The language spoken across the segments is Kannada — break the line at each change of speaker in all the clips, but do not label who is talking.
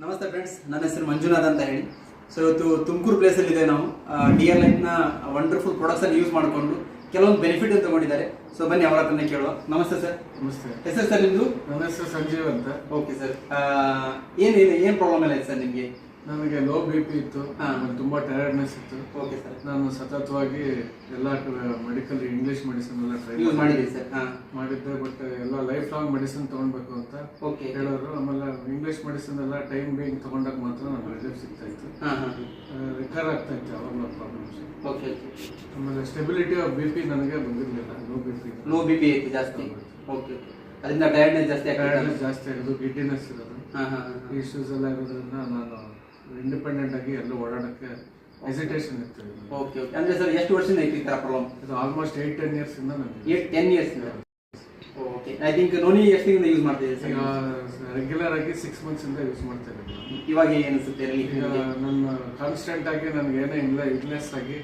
ನಮಸ್ತೆ ಫ್ರೆಂಡ್ಸ್, ನನ್ನ ಹೆಸರು ಮಂಜುನಾಥ್ ಅಂತ ಹೇಳಿ. ಸೊ ಇವತ್ತು ತುಮಕೂರು ಪ್ಲೇಸಲ್ಲಿ ಇದೆ. ನಾವು ಡಿಯರ್ ಲೈಫ್ನ ವಂಡರ್ಫುಲ್ ಪ್ರಾಡಕ್ಟ್ಸನ್ನು ಯೂಸ್ ಮಾಡಿಕೊಂಡು ಕೆಲವೊಂದು ಬೆನಿಫಿಟ್ ಅಂತ ತಗೊಂಡಿದ್ದಾರೆ. ಸೊ ಬನ್ನಿ ಅವರ ಹತ್ರನೇ ಕೇಳುವ. ನಮಸ್ತೆ ಸರ್.
ನಮಸ್ತೆ.
ಹೆಸರು ಸರ್ ನಿಮ್ಮದು?
ನನ್ನ ಹೆಸರು ಸಂಜೀವ್ ಅಂತ.
ಓಕೆ ಸರ್, ಏನು ಪ್ರಾಬ್ಲಮ್ ಎಲ್ಲ ಇದೆ ಸರ್ ನಿಮಗೆ?
ನನಗೆ ಲೋ BP ಇತ್ತು, ತುಂಬಾ ಟಯರ್ಡ್ನೆಸ್ ಇತ್ತು.
Okay sir.
ನಾನು ಸತತವಾಗಿ ಎಲ್ಲ ಮೆಡಿಕಲ್ ಇಂಗ್ಲಿಷ್ ಮೆಡಿಸಿನ್ ಎಲ್ಲ ಟ್ರೈ
ಮಾಡಿದ್ದೀವಿ ಸರ್.
ಮಾಡಿದ್ದೆ. ಬಟ್ ಎಲ್ಲ ಲೈಫ್ ಲಾಂಗ್ ಮೆಡಿಸಿನ್ ತಗೊಳ್ಬೇಕು ಅಂತ ಹೇಳೋರು. ಆಮೇಲೆ ಇಂಗ್ಲಿಷ್ ಮೆಡಿಸಿನ್ ಎಲ್ಲ ಟೈಮ್ ಬೇಯಿಂಗ್ ತಗೊಂಡಾಗ ಮಾತ್ರ ನನಗೆ ರಿಲೀಫ್ ಸಿಗ್ತಾ ಇತ್ತು, ರಿಕವರ್ ಆಗ್ತಾ ಇತ್ತು ಯಾವಾಗಲೂ ಪ್ರಾಬ್ಲಮ್ಸ್. ಆಮೇಲೆ ಸ್ಟೆಬಿಲಿಟಿ ಆಫ್ BP ನನಗೆ ಬಂದಿರಲಿಲ್ಲ.
ಲೋ BP ಐತಿ ಜಾಸ್ತಿ. ಓಕೆ, ಅದರಿಂದ ಟಯರ್ಡ್ನೆಸ್ ಜಾಸ್ತಿ
ಆಗೋದು, ಗಿಡ್ಡಿನೆಸ್ ಇರೋದು, ಈ ಇಶ್ಯೂಸ್ ಎಲ್ಲ ಇರೋದ್ರಿಂದ ನಾನು ಇಂಡಿಪೆಂಡೆಂಟ್ ಆಗಿ ಎಲ್ಲ ಓಡಾಡಕ್ಕೆ ಹೆಸಿಟೇಷನ್ ಇತ್ತು.
Okay okay. ಅಂದ್ರೆ ಸರ್ ಎಷ್ಟು ವರ್ಷದಿಂದ ಐತಿ ಈ ತರ ಪ್ರಾಬ್ಲಮ್?
ಇದು ಆಲ್ಮೋಸ್ಟ್ 8-10 years ಇಂದ ನನಗೆ.
10 years ಇಂದ. ಓಕೆ. ಐ ಥಿಂಕ್ ನೋನಿ ಎಷ್ಟು ತಿಂಗಳಿಂದ ಯೂಸ್ ಮಾಡ್ತಿದ್ದೀರಿ ಸರ್?
ರೆಗ್ಯುಲರ್ ಆಗಿ 6 months ಇಂದ ಯೂಸ್ ಮಾಡ್ತಾ ಇದ್ದೀನಿ.
ಇವಾಗ ಏನು ಅನಿಸುತ್ತೆ?
ನನ್ನ ಕಾನ್ಸ್ಟೆಂಟ್ ಆಗಿ ನನಗೆ ಏನೇ ಇಲ್ಲ ಇಲ್ನೆಸ್ ಆಗಿ,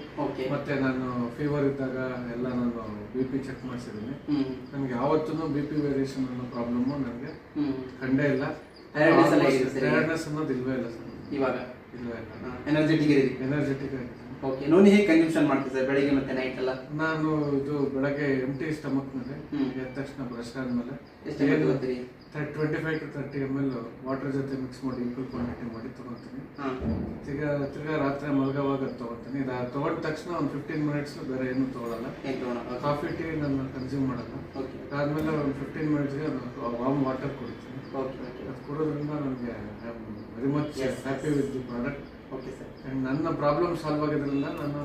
ಮತ್ತೆ ನಾನು ಫೀವರ್ ಇದ್ದಾಗ ಎಲ್ಲ ನಾನು BP ಚೆಕ್ ಮಾಡಿಸಿದ್ದೀನಿ. ನನಗೆ ಯಾವತ್ತೂ BP ವೇರಿಯೇಷನ್ ಅನ್ನೋ ಪ್ರಾಬ್ಲಮ್ ನನಗೆ ಕಂಡೇ ಇಲ್ಲ. ಟಯರ್ಡ್ನೆಸ್ ಅನ್ನೋದು ಇಲ್ವೇ ಇಲ್ಲ ಸರ್
ಇವಾಗ.
ಇಲ್ವೇ ಇಲ್ಲ. ಎನರ್ಜೆಟಿಕ್ ಆಗಿ.
ಓಕೆ. ನೋನಿ ಹೇಗೆ ಕನ್ಸಂಪ್ಷನ್ ಮಾಡ್ತೀವಿ ಸರ್ ಬೆಳಿಗ್ಗೆ ಮತ್ತೆ ನೈಟ್ ಎಲ್ಲ?
ನಾನು ಇದು ಬೆಳಗ್ಗೆ ಎಂಟಿ ಸ್ಟಮಕ್ ಮೇಲೆ ಎದ್ದ ತಕ್ಷಣ ಬ್ರಷ್ ಆದ್ಮೇಲೆ 25 to 30 ml ವಾಟರ್ ಜೊತೆ ಮಿಕ್ಸ್ ಮಾಡಿ ಈಕ್ವಲ್ ಕ್ವಾಂಟಿಟಿ ಮಾಡಿ ತಗೊಳ್ತೀನಿ. ತಿರ್ಗಾ ರಾತ್ರಿ ಮಲಗುವಾಗ ತಗೊಳ್ತೀನಿ. ಇದು ತಗೊಂಡ ತಕ್ಷಣ ಒಂದು 15 minutes ಬೇರೆ ಏನು ತಗೊಳಲ್ಲ. ಕಾಫಿ ಟೀ ನಾನು ಕನ್ಸ್ಯೂಮ್ ಮಾಡಲ್ಲ. ಅದಾದ್ಮೇಲೆ ಒಂದು 15 minutesಗೆ ವಾರ್ಮ್ ವಾಟರ್ ಕುಡಿತೀನಿ. ಅದು ಕುಡೋದ್ರಿಂದ ನನಗೆ very much happy with the product.
Okay sir.
ನನ್ನ ಪ್ರಾಬ್ಲಮ್ ಸಾಲ್ವ್ ಆಗಿದ್ರಿಂದ ನಾನು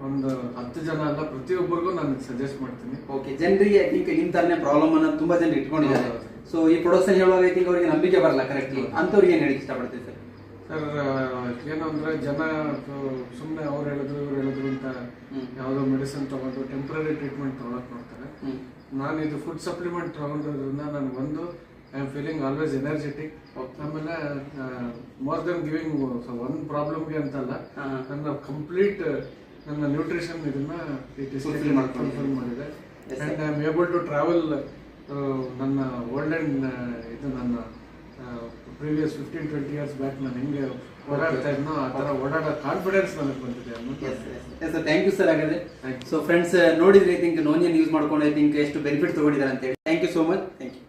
ಒಂದು 10 ಜನ ಅಲ್ಲ, ಪ್ರತಿಯೊಬ್ಬರಿಗೂ ನಾನು ಸಜೆಸ್ಟ್ ಮಾಡ್ತೀನಿ.
ಓಕೆ. ಜನರಿಗೆ ಐ ಥಿಂಕ್ ಇಂಥರನೇ ಪ್ರಾಬ್ಲಮ್ ಅನ್ನ ತುಂಬಾ ಜನ ಇಟ್ಕೊಂಡಿದ್ದಾರೆ. ಸೊ ಈ ಪ್ರೊಡಕ್ಷನ್ ಹೇಳುವಾಗ ಐ ಥಿಂಕ್ ಅವರಿಗೆ ನಂಬಿಕೆ ಬರಲ್ಲ ಕರೆಕ್ಟ್ಲಿ. ಅಂಥವ್ರಿಗೆ ಏನು ಹೇಳಿ ಇಷ್ಟಪಡ್ತೀವಿ ಸರ್?
ಏನು ಅಂದ್ರೆ ಜನ ಸುಮ್ಮನೆ ಅವ್ರು ಹೇಳಿದ್ರು ಇವ್ರು ಹೇಳಿದ್ರು ಅಂತ ಯಾವುದೋ ಮೆಡಿಸಿನ್ ತಗೊಂಡು ಟೆಂಪ್ರರಿ ಟ್ರೀಟ್ಮೆಂಟ್ ತಗೊಳಕ್ ನೋಡ್ತಾರೆ. ನಾನು ಇದು ಫುಡ್ ಸಪ್ಲಿಮೆಂಟ್ ತಗೊಂಡಿರೋದ್ರಿಂದ ನನಗೊಂದು I am feeling always energetic. ಆಮೇಲೆ ಮೋರ್ ದೆನ್ ಗಿವಿಂಗ್ ಒನ್ ಪ್ರಾಬ್ಲಮ್ಗೆ ಅಂತಲ್ಲ, ನನ್ನ ಕಂಪ್ಲೀಟ್ ನನ್ನ ನ್ಯೂಟ್ರಿಷನ್ ಇದನ್ನ ಫುಲ್ಫಿಲ್ ಮಾಡಿದೆ. And I am able to travel. ನನ್ನ ಓಲ್ಡ್ ಅಂಡ್ ಇದು ನನ್ನ ಪ್ರೀವಿಯಸ್ 15-20 years ಬ್ಯಾಕ್ ನಾನು ಹೆಂಗೆ ಓಡಾಡ್ತಾ ಇದ್ನೋ ಆ ಥರ ಓಡಾಡೋ ಕಾನ್ಫಿಡೆನ್ಸ್ ನನಗೆ ಬಂದಿದೆ.
Thank you sir. ಹಾಗಾದ್ರೆ ಸೊ ಫ್ರೆಂಡ್ಸ್ ನೋಡಿದ್ರೆ ಐ ಥಿಂಕ್ ನೋನಿಯನ್ನು ಯೂಸ್ ಮಾಡ್ಕೊಂಡು ಐ ಥಿಂಕ್ ಎಷ್ಟು ಬೆನಿಫಿಟ್ ತಗೊಂಡಿದ್ದಾರೆ ಅಂತ ಹೇಳಿ. Thank you so much. Thank you.